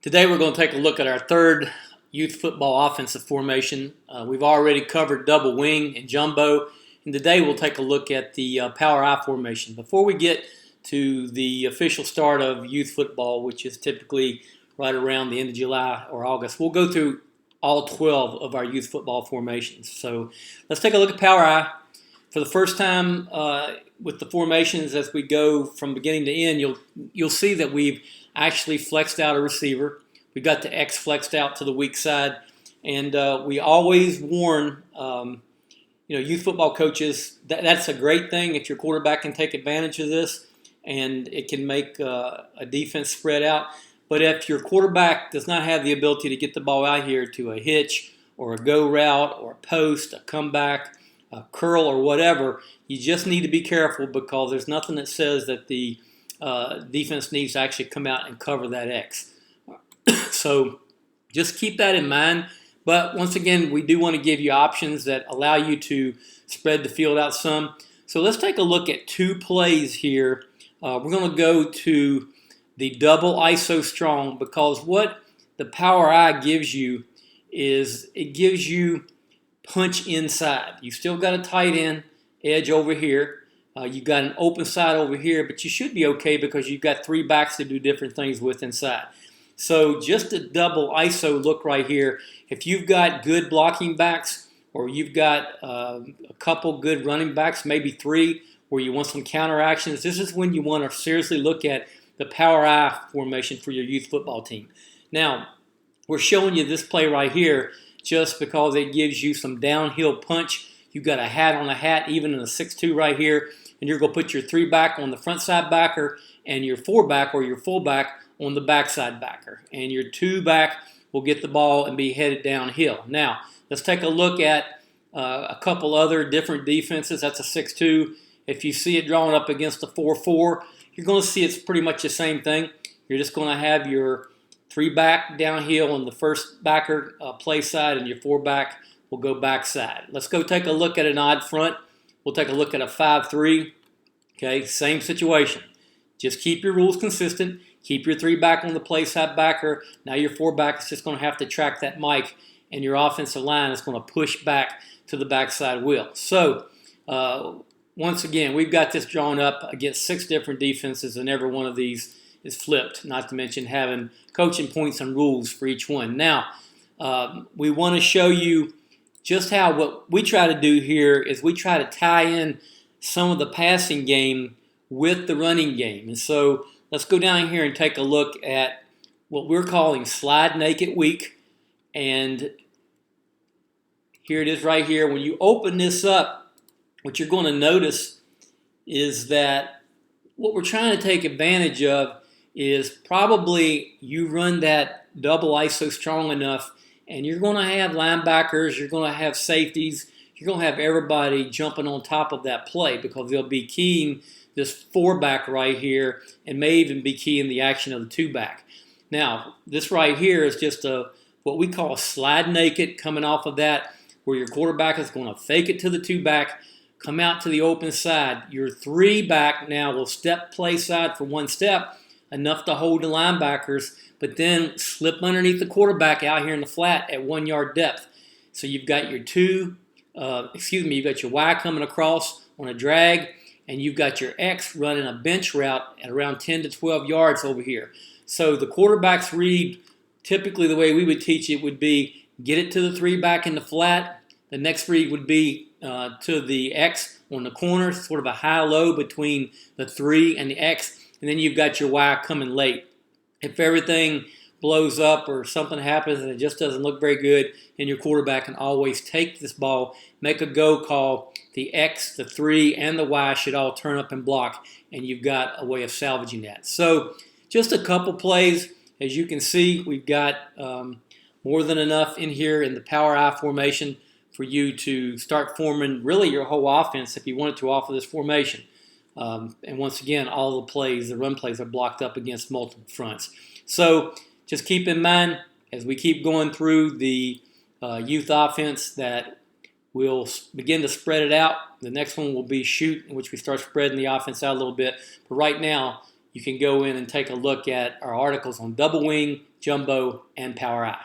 Today we're going to take a look at our third youth football offensive formation. We've already covered double wing and jumbo, and today we'll take a look at the power I formation. Before we get to the official start of youth football, which is typically right around the end of July or August, we'll go through all 12 of our youth football formations. So let's take a look at power I. For the first time with the formations, as we go from beginning to end, you'll see that we've actually flexed out a receiver. We got the X flexed out to the weak side, and we always warn youth football coaches that's a great thing if your quarterback can take advantage of this, and it can make a defense spread out. But if your quarterback does not have the ability to get the ball out here to a hitch or a go route or a post, a comeback, a curl or whatever, you just need to be careful, because there's nothing that says that the defense needs to actually come out and cover that X. So just keep that in mind. But once again, we do want to give you options that allow you to spread the field out some. So let's take a look at two plays here. We're going to go to the double ISO strong, because what the power I gives you is it gives you punch inside. You still got a tight end edge over here. You've got an open side over here, but you should be okay because you've got three backs to do different things with inside. So just a double ISO look right here. If you've got good blocking backs, or you've got a couple good running backs, maybe three, where you want some counter actions, this is when you want to seriously look at the power I formation for your youth football team. Now, we're showing you this play right here just because it gives you some downhill punch. You've got a hat on a hat, even in a 6-2 right here, and you're going to put your three back on the front side backer and your four back or your full back on the backside backer, and your two back will get the ball and be headed downhill. Now, let's take a look at a couple other different defenses. That's a 6-2. If you see it drawn up against a 4-4, you're going to see it's pretty much the same thing. You're just going to have your three back downhill on the first backer play side, and your four back will go backside. Let's go take a look at an odd front. We'll take a look at a 5-3. Okay, same situation. Just keep your rules consistent. Keep your three back on the play side backer. Now your four back is just going to have to track that mic, and your offensive line is going to push back to the backside wheel. So once again, we've got this drawn up against 6 different defenses, and every one of these is flipped, not to mention having coaching points and rules for each one. Now, we want to show you just how what we try to do here is we try to tie in some of the passing game with the running game. And so let's go down here and take a look at what we're calling slide naked weak. And here it is right here. When you open this up, what you're going to notice is that what we're trying to take advantage of is probably you run that double ISO strong enough, and you're going to have linebackers, you're going to have safeties, you're going to have everybody jumping on top of that play, because they'll be keying this four back right here, and may even be keying the action of the two back. Now, this right here is just what we call a slide naked coming off of that, where your quarterback is going to fake it to the two back, come out to the open side. Your three back now will step play side for one step, enough to hold the linebackers, but then slip underneath the quarterback out here in the flat at 1 yard depth. So you've got your you've got your Y coming across on a drag, and you've got your X running a bench route at around 10 to 12 yards over here. So the quarterback's read, typically the way we would teach it would be get it to the three back in the flat. The next read would be to the X on the corner, sort of a high-low between the 3 and the X, and then you've got your Y coming late. If everything blows up or something happens and it just doesn't look very good, and your quarterback can always take this ball, make a go call, the X, the 3, and the Y should all turn up and block, and you've got a way of salvaging that. So just a couple plays. As you can see, we've got more than enough in here in the power I formation for you to start forming really your whole offense if you wanted to off of this formation. And once again, all the plays, the run plays, are blocked up against multiple fronts. So just keep in mind, as we keep going through the youth offense, that we'll begin to spread it out. The next one will be shoot, in which we start spreading the offense out a little bit. But right now, you can go in and take a look at our articles on double wing, jumbo, and power I.